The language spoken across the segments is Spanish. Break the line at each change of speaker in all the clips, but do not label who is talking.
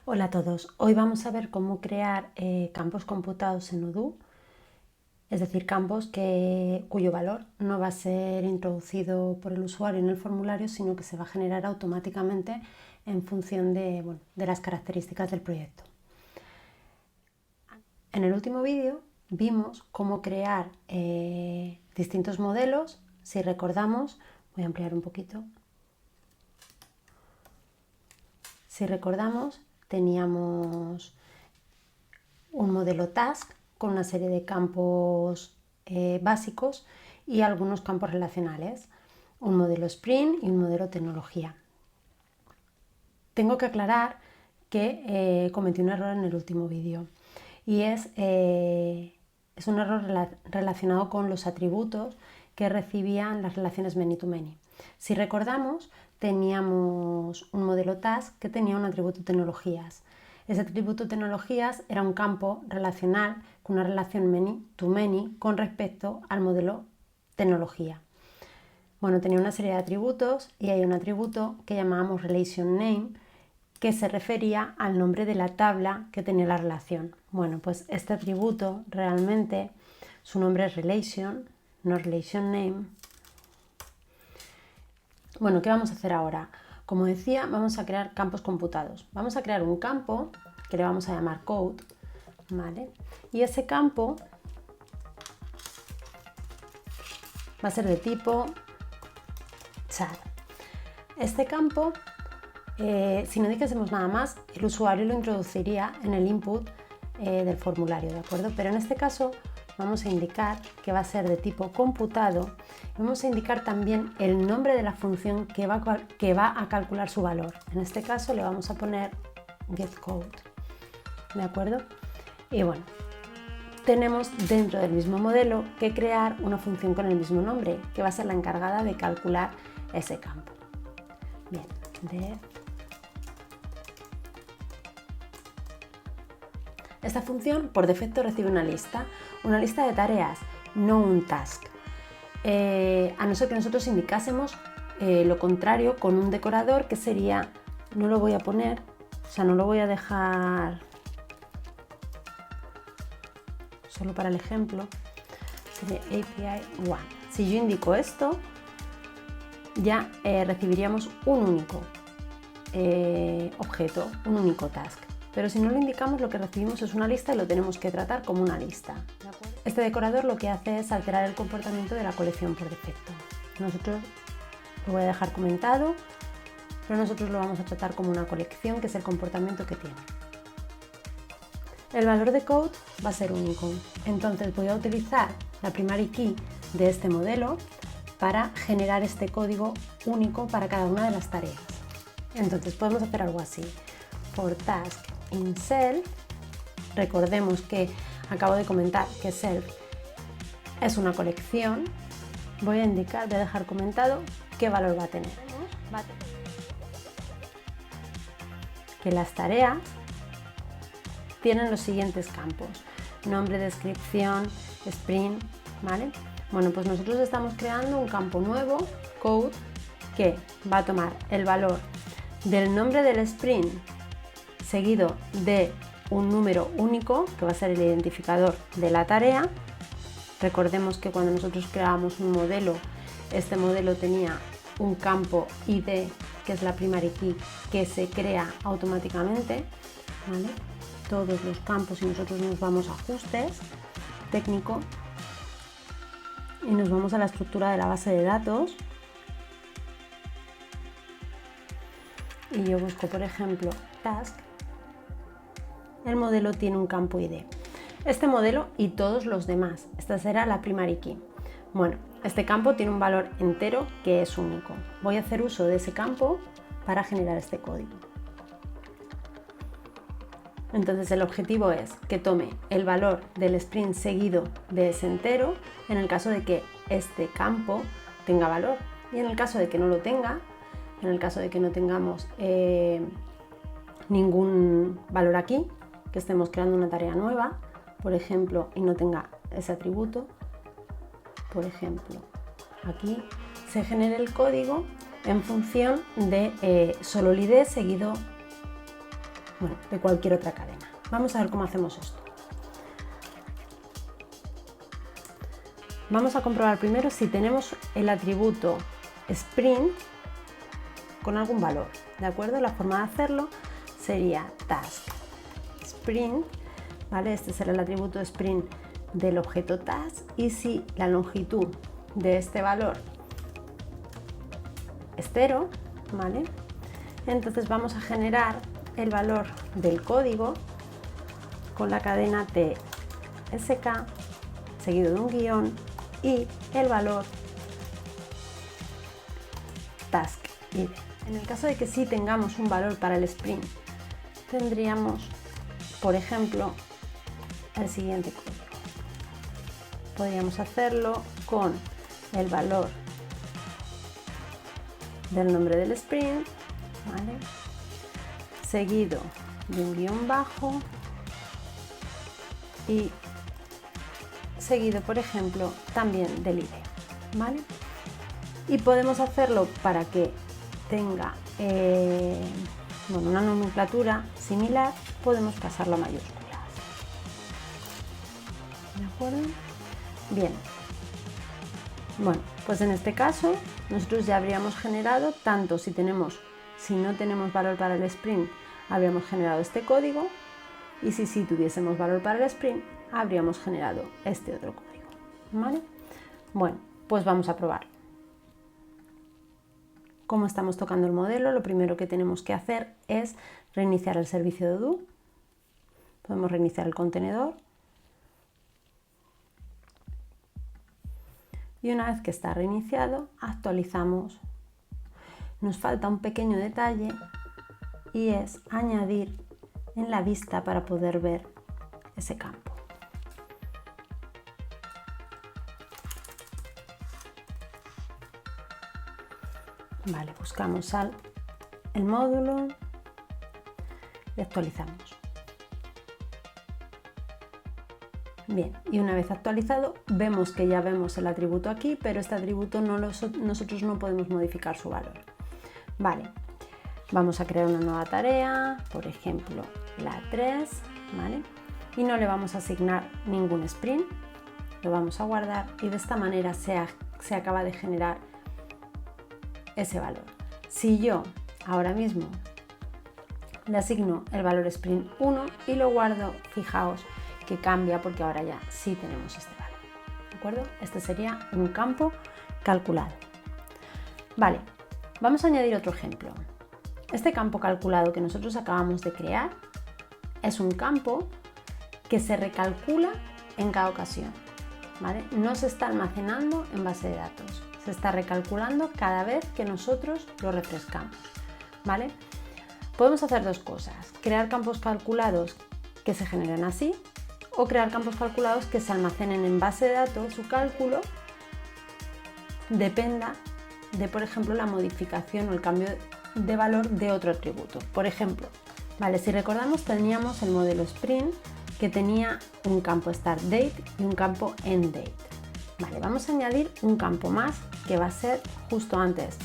Hola a todos, hoy vamos a ver cómo crear campos computados en Odoo, es decir, campos cuyo valor no va a ser introducido por el usuario en el formulario, sino que se va a generar automáticamente en función de las características del proyecto. En el último vídeo vimos cómo crear distintos modelos. Si recordamos, voy a ampliar un poquito. Si recordamos, teníamos un modelo task con una serie de campos básicos y algunos campos relacionales, un modelo sprint y un modelo tecnología. Tengo que aclarar que cometí un error en el último vídeo y es un error relacionado con los atributos que recibían las relaciones many-to-many. Si recordamos, teníamos un modelo task que tenía un atributo tecnologías. Ese atributo tecnologías era un campo relacional con una relación many-to-many con respecto al modelo tecnología. Bueno, tenía una serie de atributos y hay un atributo que llamábamos relation name que se refería al nombre de la tabla que tenía la relación. Bueno, pues este atributo realmente su nombre es relation, no relation name. Bueno, ¿qué vamos a hacer ahora? Como decía, vamos a crear campos computados. Vamos a crear un campo que le vamos a llamar code, ¿vale? Y ese campo va a ser de tipo char. Este campo, si no dijésemos nada más, el usuario lo introduciría en el input del formulario, ¿de acuerdo? Pero en este caso vamos a indicar que va a ser de tipo computado y vamos a indicar también el nombre de la función que va a calcular su valor. En este caso le vamos a poner getCode, ¿de acuerdo? Y bueno, tenemos dentro del mismo modelo que crear una función con el mismo nombre que va a ser la encargada de calcular ese campo. Bien, esta función por defecto recibe una lista de tareas, no un task. A no ser que nosotros indicásemos lo contrario con un decorador que sería, no lo voy a poner, o sea, no lo voy a dejar solo para el ejemplo, sería API 1. Si yo indico esto, ya recibiríamos un único objeto, un único task. Pero si no lo indicamos, lo que recibimos es una lista y lo tenemos que tratar como una lista. Este decorador lo que hace es alterar el comportamiento de la colección por defecto. Nosotros lo voy a dejar comentado, pero nosotros lo vamos a tratar como una colección, que es el comportamiento que tiene. El valor de code va a ser único, entonces voy a utilizar la primary key de este modelo para generar este código único para cada una de las tareas. Entonces podemos hacer algo así: for task in self, recordemos que acabo de comentar que self es una colección, voy a dejar comentado qué valor va a tener. Que las tareas tienen los siguientes campos: nombre, descripción, sprint, ¿vale? Bueno, pues nosotros estamos creando un campo nuevo, code, que va a tomar el valor del nombre del sprint seguido de un número único, que va a ser el identificador de la tarea. Recordemos que cuando nosotros creábamos un modelo, este modelo tenía un campo ID, que es la primary key, que se crea automáticamente, ¿vale? Todos los campos, y nosotros nos vamos a ajustes, técnico, y nos vamos a la estructura de la base de datos y yo busco, por ejemplo, task. El modelo tiene un campo ID. Este modelo y todos los demás, esta será la primary key. Bueno, este campo tiene un valor entero que es único. Voy a hacer uso de ese campo para generar este código. Entonces el objetivo es que tome el valor del sprint seguido de ese entero en el caso de que este campo tenga valor, y en el caso de que no lo tenga, en el caso de que no tengamos ningún valor aquí, que estemos creando una tarea nueva, por ejemplo, y no tenga ese atributo, por ejemplo, aquí se genera el código en función de solo el ID seguido bueno, de cualquier otra cadena. Vamos a ver cómo hacemos esto. Vamos a comprobar primero si tenemos el atributo sprint con algún valor, ¿de acuerdo? La forma de hacerlo sería task sprint, ¿vale? Este será el atributo sprint del objeto task, y si la longitud de este valor es 0, ¿vale? Entonces vamos a generar el valor del código con la cadena tsk seguido de un guión y el valor task id. En el caso de que sí tengamos un valor para el sprint, tendríamos, por ejemplo, el siguiente código. Podríamos hacerlo con el valor del nombre del sprint, ¿vale? Seguido de un guión bajo y seguido, por ejemplo, también del ID, ¿vale? Y podemos hacerlo para que tenga una nomenclatura similar, podemos pasarlo a mayúsculas. ¿De acuerdo? Bien. Bueno, pues en este caso nosotros ya habríamos generado, tanto si no tenemos valor para el sprint, habríamos generado este código, y si sí tuviésemos valor para el sprint, habríamos generado este otro código, ¿vale? Bueno, pues vamos a probar. Como estamos tocando el modelo, lo primero que tenemos que hacer es reiniciar el servicio de Odoo. Podemos reiniciar el contenedor. Y una vez que está reiniciado, actualizamos. Nos falta un pequeño detalle y es añadir en la vista para poder ver ese campo. Vale, buscamos el módulo y actualizamos. Bien, y una vez actualizado, vemos que ya vemos el atributo aquí, pero este atributo nosotros no podemos modificar su valor. Vale, vamos a crear una nueva tarea, por ejemplo, la 3, ¿vale? Y no le vamos a asignar ningún sprint, lo vamos a guardar y de esta manera se acaba de generar ese valor. Si yo ahora mismo le asigno el valor sprint 1 y lo guardo, fijaos que cambia porque ahora ya sí tenemos este valor, ¿de acuerdo? Este sería un campo calculado. Vale, vamos a añadir otro ejemplo. Este campo calculado que nosotros acabamos de crear es un campo que se recalcula en cada ocasión, ¿vale? No se está almacenando en base de datos, se está recalculando cada vez que nosotros lo refrescamos, ¿vale? Podemos hacer dos cosas: crear campos calculados que se generen así, o crear campos calculados que se almacenen en base de datos. Su cálculo dependa de, por ejemplo, la modificación o el cambio de valor de otro atributo. Por ejemplo, ¿vale? Si recordamos, teníamos el modelo Sprint que tenía un campo Start Date y un campo End Date. Vale, vamos a añadir un campo más que va a ser justo antes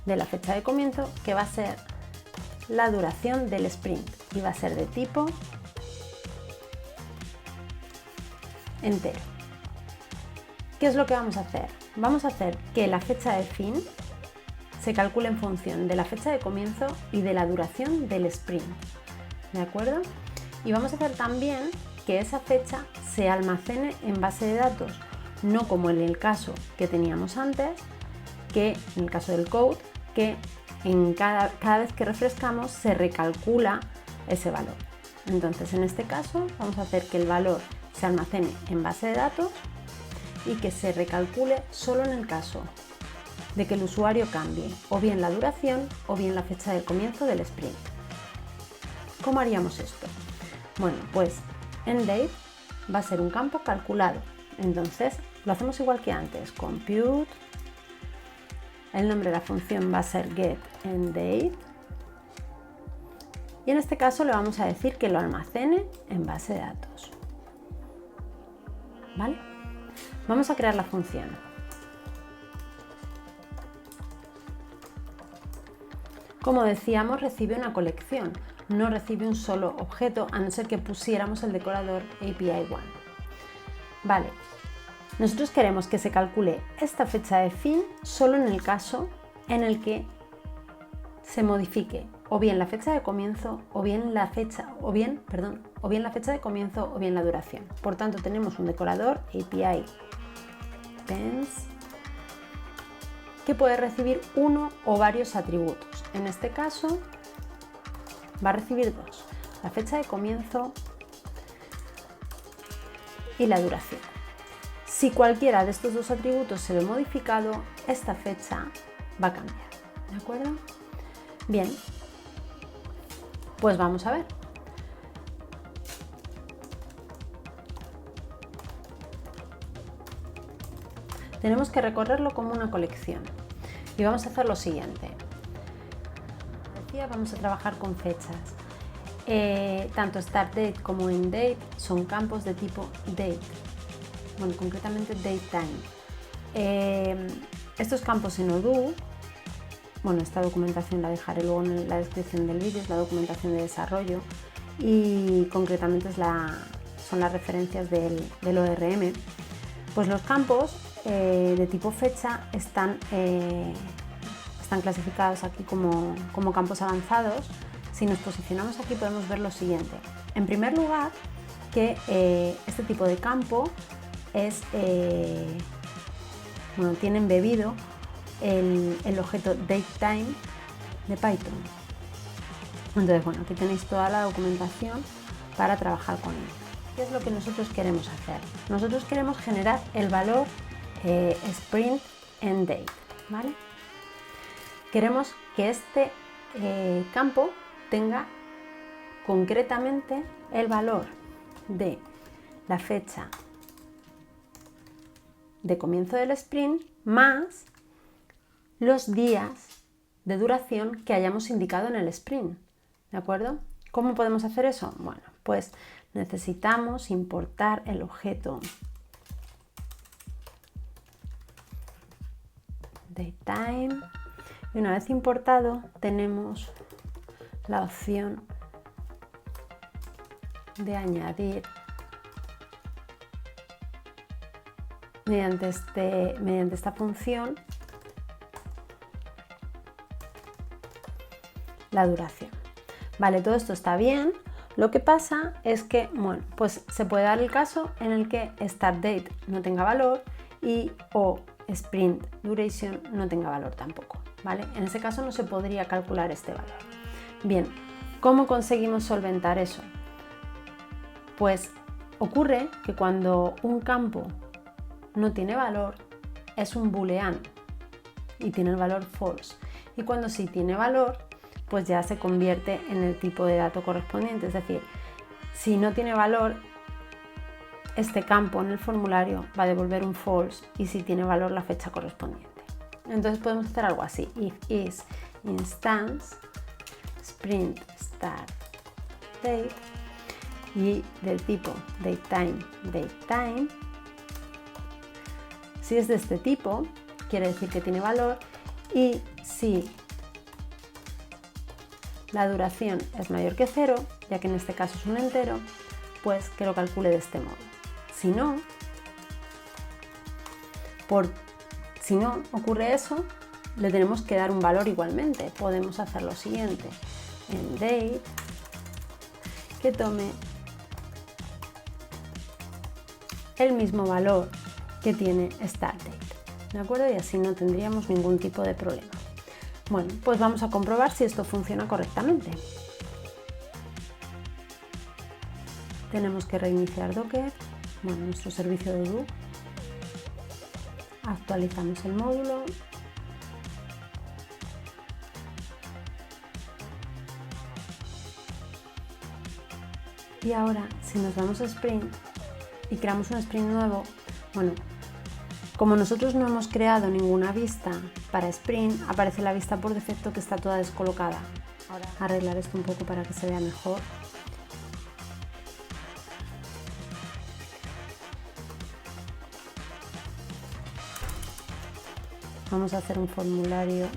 de la fecha de comienzo, que va a ser la duración del sprint y va a ser de tipo entero. ¿Qué es lo que vamos a hacer? Vamos a hacer que la fecha de fin se calcule en función de la fecha de comienzo y de la duración del sprint, ¿de acuerdo? Y vamos a hacer también que esa fecha se almacene en base de datos, no como en el caso que teníamos antes, que en el caso del code, que cada vez que refrescamos se recalcula ese valor. Entonces, en este caso vamos a hacer que el valor se almacene en base de datos y que se recalcule solo en el caso de que el usuario cambie o bien la duración o bien la fecha de comienzo del sprint. ¿Cómo haríamos esto? Bueno, pues EndDate va a ser un campo calculado. Entonces lo hacemos igual que antes, compute, el nombre de la función va a ser getEndDate y en este caso le vamos a decir que lo almacene en base de datos. ¿Vale? Vamos a crear la función. Como decíamos, recibe una colección. no recibe un solo objeto, a no ser que pusiéramos el decorador API One. Vale, nosotros queremos que se calcule esta fecha de fin solo en el caso en el que se modifique o bien la fecha de comienzo o bien la fecha la fecha de comienzo o bien la duración. Por tanto, tenemos un decorador API Depends que puede recibir uno o varios atributos. En este caso va a recibir dos, la fecha de comienzo y la duración. Si cualquiera de estos dos atributos se ve modificado, esta fecha va a cambiar, ¿de acuerdo? Bien, pues vamos a ver. Tenemos que recorrerlo como una colección y vamos a hacer lo siguiente. Vamos a trabajar con fechas. Tanto start date como end date son campos de tipo date, bueno, concretamente date time. Estos campos en Odoo, bueno, esta documentación la dejaré luego en la descripción del vídeo, es la documentación de desarrollo y concretamente son las referencias del ORM. Pues los campos de tipo fecha están clasificados aquí como campos avanzados. Si nos posicionamos aquí podemos ver lo siguiente. En primer lugar, que este tipo de campo tiene embebido el objeto datetime de Python. Entonces, bueno, aquí tenéis toda la documentación para trabajar con él. ¿Qué es lo que nosotros queremos hacer? Nosotros queremos generar el valor sprint end date, ¿vale? Queremos que este campo tenga concretamente el valor de la fecha de comienzo del sprint más los días de duración que hayamos indicado en el sprint, ¿de acuerdo? ¿Cómo podemos hacer eso? Bueno, pues necesitamos importar el objeto datetime y una vez importado tenemos la opción de añadir mediante esta función la duración. Vale, todo esto está bien. Lo que pasa es que, bueno, pues se puede dar el caso en el que start date no tenga valor y o sprint duration no tenga valor tampoco, ¿vale? En ese caso no se podría calcular este valor. Bien, ¿cómo conseguimos solventar eso? Pues ocurre que cuando un campo no tiene valor es un booleano y tiene el valor false, y cuando sí tiene valor pues ya se convierte en el tipo de dato correspondiente, es decir, si no tiene valor este campo en el formulario va a devolver un false y si tiene valor la fecha correspondiente. Entonces podemos hacer algo así: if is instance sprint start date y del tipo datetime. Si es de este tipo quiere decir que tiene valor, y si la duración es mayor que 0, ya que en este caso es un entero, pues que lo calcule de este modo. Si no ocurre eso, le tenemos que dar un valor igualmente. Podemos hacer lo siguiente: en date que tome el mismo valor que tiene start date, ¿de acuerdo? Y así no tendríamos ningún tipo de problema. Bueno, pues vamos a comprobar si esto funciona correctamente. Tenemos que reiniciar Docker, nuestro servicio de Odoo. Actualizamos el módulo. Y ahora, si nos vamos a Sprint y creamos un Sprint nuevo, como nosotros no hemos creado ninguna vista para Sprint, aparece la vista por defecto que está toda descolocada. Ahora arreglar esto un poco para que se vea mejor. Vamos a hacer un formulario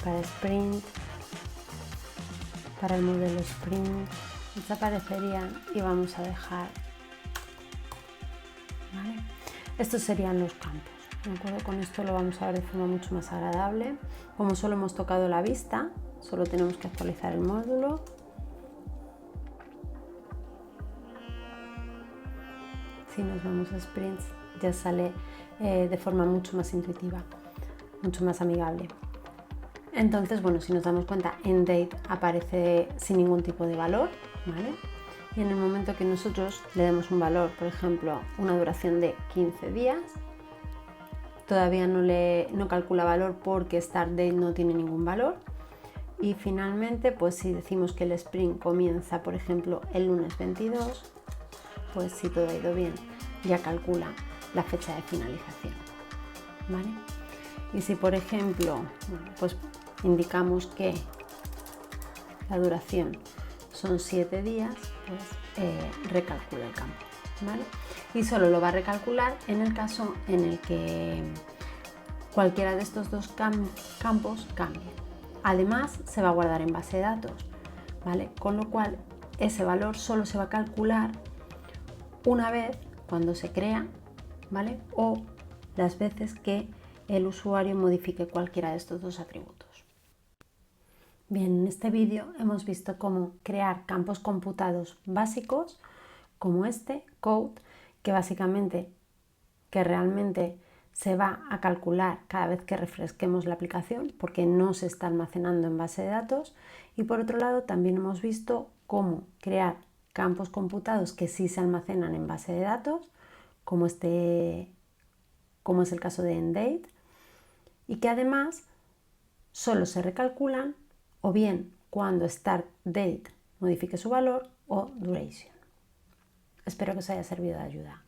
para Sprint, para el modelo Spring desaparecerían y vamos a dejar, ¿vale? Estos serían los campos, ¿de acuerdo? Con esto lo vamos a ver de forma mucho más agradable. Como solo hemos tocado la vista, solo tenemos que actualizar el módulo. Si nos vamos a Sprints ya sale de forma mucho más intuitiva, mucho más amigable. Entonces, bueno, si nos damos cuenta, en Date aparece sin ningún tipo de valor, ¿vale? Y en el momento que nosotros le demos un valor, por ejemplo, una duración de 15 días, todavía no calcula valor porque Start Date no tiene ningún valor. Y finalmente, pues si decimos que el sprint comienza, por ejemplo, el lunes 22, pues si todo ha ido bien, ya calcula la fecha de finalización, ¿vale? Y si, por ejemplo, pues indicamos que la duración son 7 días, pues recalcula el campo, ¿vale? Y solo lo va a recalcular en el caso en el que cualquiera de estos dos campos cambie. Además, se va a guardar en base de datos, ¿vale? Con lo cual, ese valor solo se va a calcular una vez cuando se crea, ¿vale? O las veces que el usuario modifique cualquiera de estos dos atributos. Bien, en este vídeo hemos visto cómo crear campos computados básicos como este, code, que realmente se va a calcular cada vez que refresquemos la aplicación porque no se está almacenando en base de datos. Y por otro lado también hemos visto cómo crear campos computados que sí se almacenan en base de datos, como es el caso de EndDate, y que además solo se recalculan o bien cuando StartDate modifique su valor o Duration. Espero que os haya servido de ayuda.